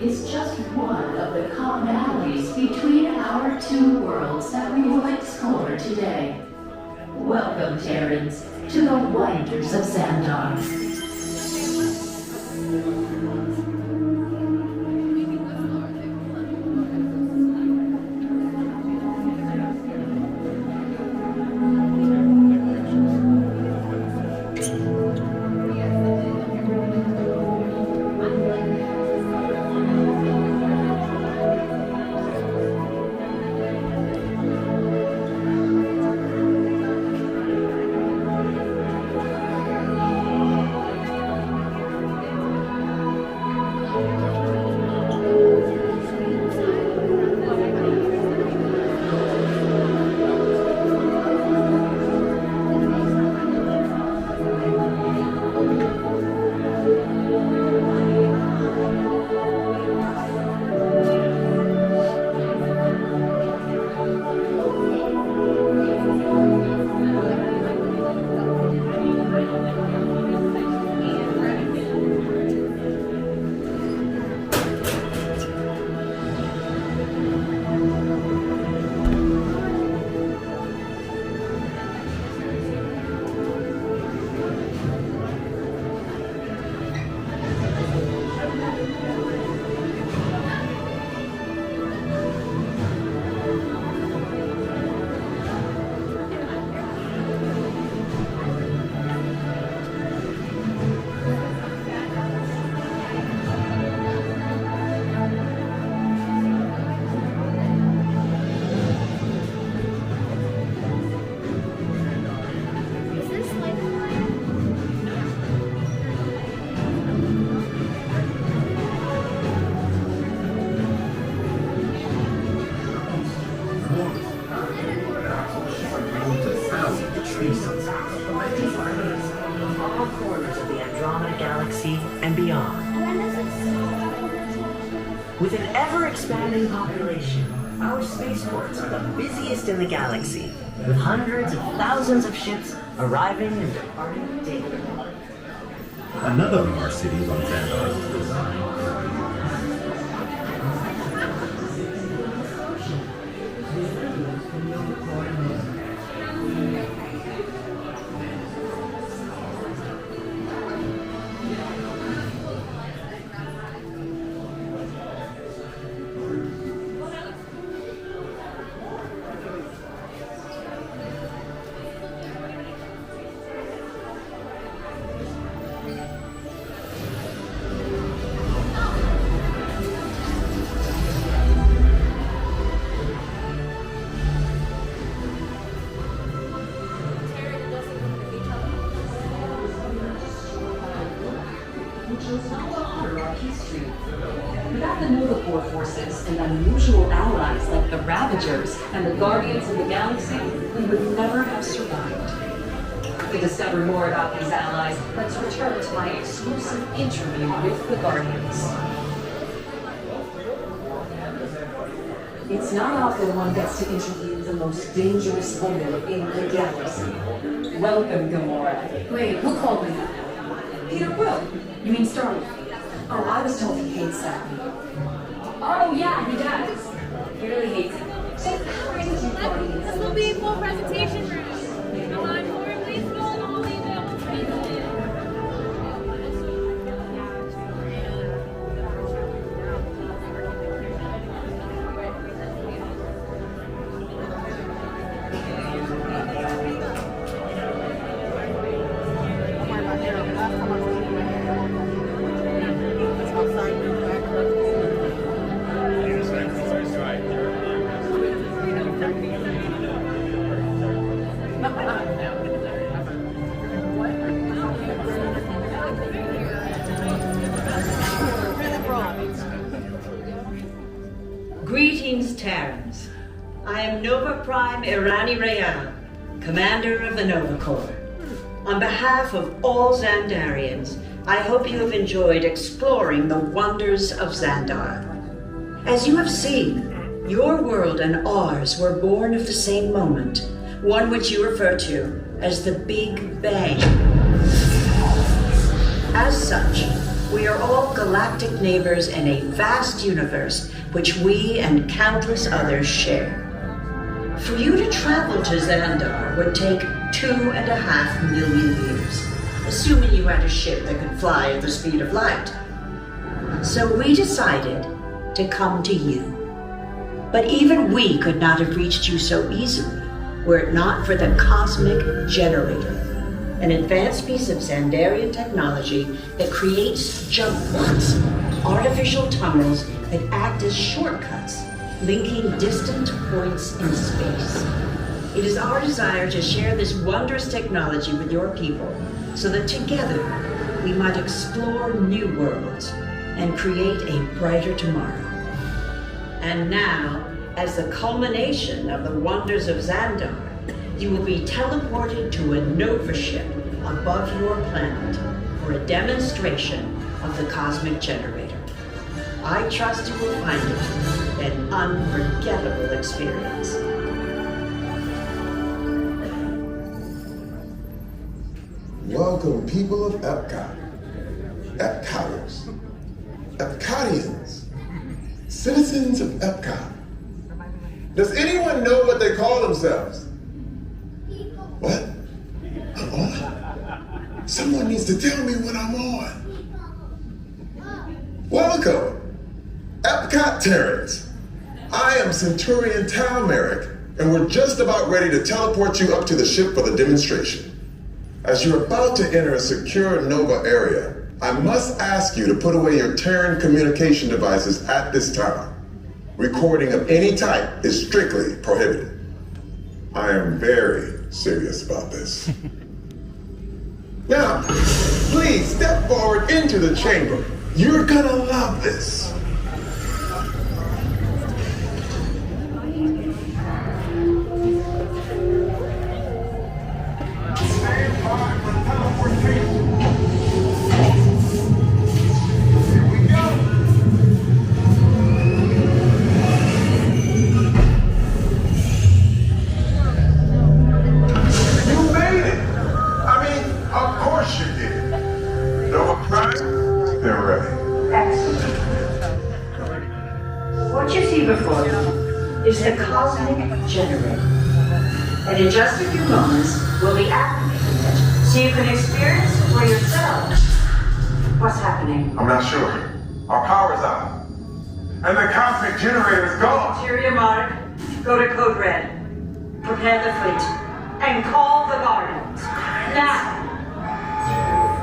is just one of the commonalities between our two worlds that we will explore today. Welcome, Terrans, to the Wonders of Xandar. And beyond. With an ever-expanding population, our spaceports are the busiest in the galaxy, with hundreds of thousands of ships arriving and departing daily. Another of our cities on Xandar is designed. Without the Nova Corps forces and unusual allies like the Ravagers and the Guardians of the Galaxy, we would never have survived. To discover more about these allies, let's return to my exclusive interview with the Guardians. It's not often one gets to interview the most dangerous woman in the galaxy. Welcome, Gamora. Wait, who called me? Peter Quill. You mean Starlight? Oh, I was told he hates that. Oh, yeah, he does. He really hates it. So how are you Guardians? This will be full presentation room. Come on, forward, please go on all the available spaces. Greetings, Terrans. I am Nova Prime Irani Rayan, Commander of the Nova Corps. On behalf of all Xandarians, I hope you have enjoyed exploring the wonders of Xandar. As you have seen, your world and ours were born of the same moment, one which you refer to as the Big Bang. As such, We are all galactic neighbors in a vast universe which we and countless others share. For you to travel to Xandar would take 2.5 million years, assuming you had a ship that could fly at the speed of light. So we decided to come to you. But even we could not have reached you so easily were it not for the Cosmic Generator, an advanced piece of Xandarian technology that creates jump points, artificial tunnels that act as shortcuts, linking distant points in space. It is our desire to share this wondrous technology with your people so that together we might explore new worlds and create a brighter tomorrow. And now, as the culmination of the Wonders of Xandar, you will be teleported to a Nova ship above your planet for a demonstration of the Cosmic Generator. I trust you will find it an unforgettable experience. Welcome, people of EPCOT, EPCOTers, EPCOTians, citizens of EPCOT. Does anyone know what they call themselves? What? I'm on? Someone needs to tell me when I'm on. Welcome, EPCOT TERRANS. I am Centurion Talmeric, and we're just about ready to teleport you up to the ship for the demonstration. As you're about to enter a secure Nova area, I must ask you to put away your Terran communication devices at this time. Recording of any type is strictly prohibited. I am very serious about this. Now, please step forward into the chamber. You're gonna love this. Is the Cosmic Generator. And in just a few moments, we'll be activating it so you can experience it for yourself. What's happening? I'm not sure. Our power's out. And the Cosmic Generator is gone. Interior Mark, go to Code Red. Prepare the fleet. And call the Guardians. Now!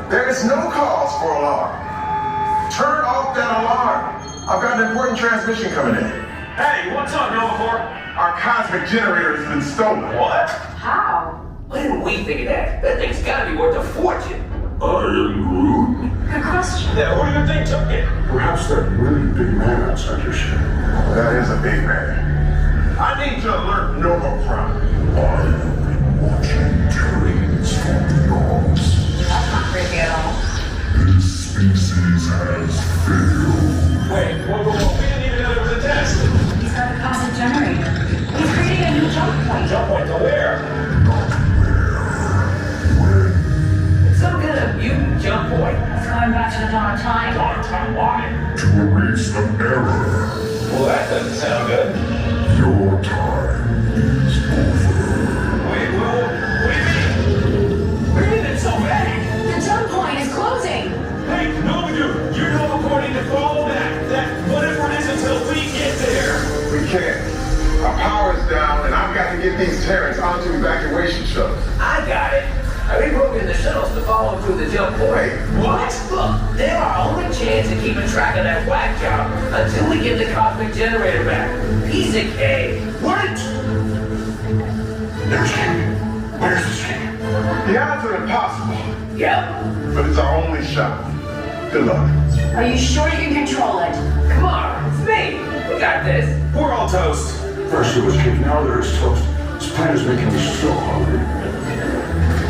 There is no cause for alarm. Turn off that alarm. I've got an important transmission coming in. Hey, what's up, Nova? Our Cosmic Generator has been stolen. What? How? Why didn't we think of that? That thing's gotta be worth a fortune. I am Groot. Good question. Yeah, who do you think took it? Perhaps that really big man outside your ship. That is a big man. I need to alert Nova Prime. I have been watching terrains from the orbs. That's not creepy at all. This species has failed. Wait, whoa. We didn't even know there was a test. He's got a Cosmic Generator. He's creating a new jump point. Jump point to where? Not where. When? It's some kind of mutant jump point. It's going back to the dawn of time. Long time, why? To erase an error. Well, that doesn't sound good. Your time is over. Wait, well, what do you mean? What do you mean it's so vague? The jump point is closing. Hey, Nova dude, you're Nova according to follow that whatever it is until we get there. We can't. Our power's down, and I've got to get these Terrans onto evacuation shuttles. I got it. I reprogrammed the shuttles to follow through the jump point. Wait. What? Look, they're our only chance of keeping track of that whack job until we get the Cosmic Generator back. Piece of cake. What? There's King. Where's this King? The odds are impossible, Yep. but it's our only shot. Good luck. Are you sure you can control it? Come on, it's me. We got this. We're all toast. First it was King, now there's toast. This plan is making me so hungry.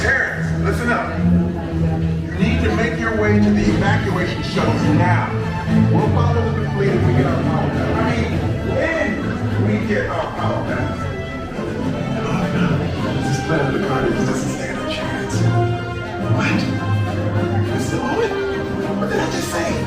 Terrans, listen up. You need to make your way to the evacuation shuttles now. We'll follow with the fleet if we get our power back. I mean, when we get our power back. Oh no, this plan of the Guardians doesn't stand a chance. What? You're still on it? What did I just say?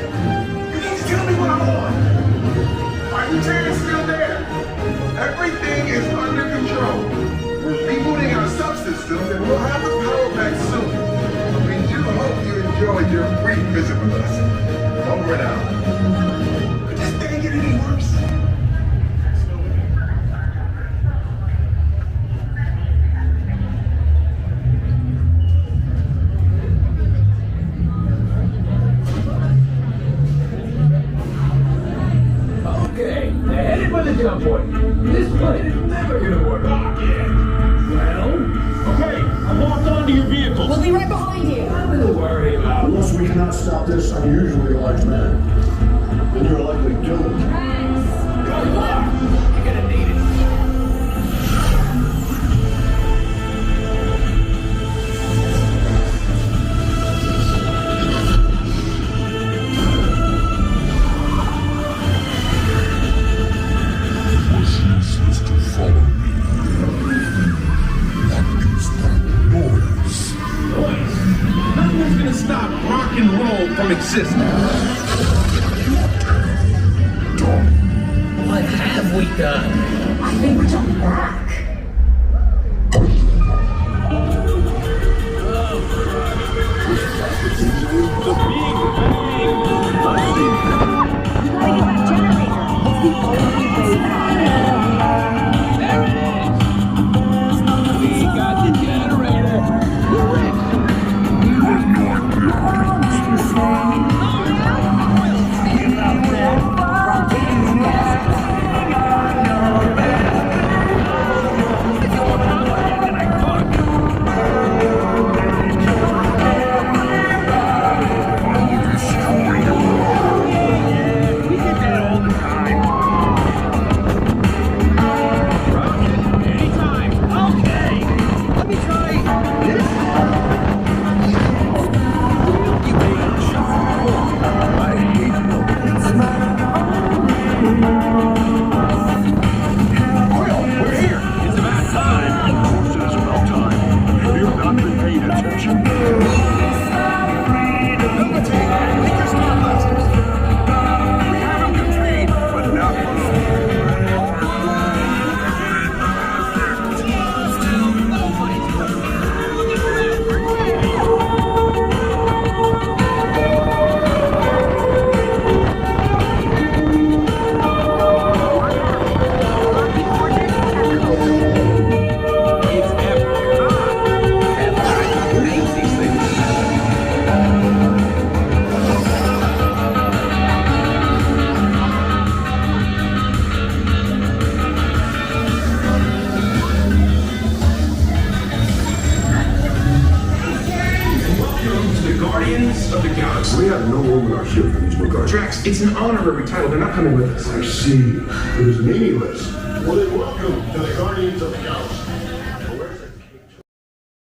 your brief visit with us. Over and out. Could this day get any worse? Okay, they're headed for the jump point. This plane is never gonna work. Well, Okay, I'm locked onto your vehicle. We'll be right behind you. nothing to worry about. Unless we cannot stop this unusually large man, then you're likely doomed. Good luck. You're gonna need it. Was useless to follow me. What is that noise? Boys, nothing's gonna stop rock and roll from existing. What have we done? I think we're jumping back. The Big Bang. We got the generator. We're rich. We did that all the time. Rocket, anytime. Okay. Let me try this. You ain't I hate Well, we're here. It's about time. Of course it is about time. Have you not been paying attention? We have him contained, but not It's EPCOT. Who names these things? Welcome to the Guardians of the Galaxy. We have no room in our ship for these MacGyvers. Drax, it's an honorary title. They're not coming with us. I see. It is meaningless. Well then welcome to the Guardians of the Galaxy.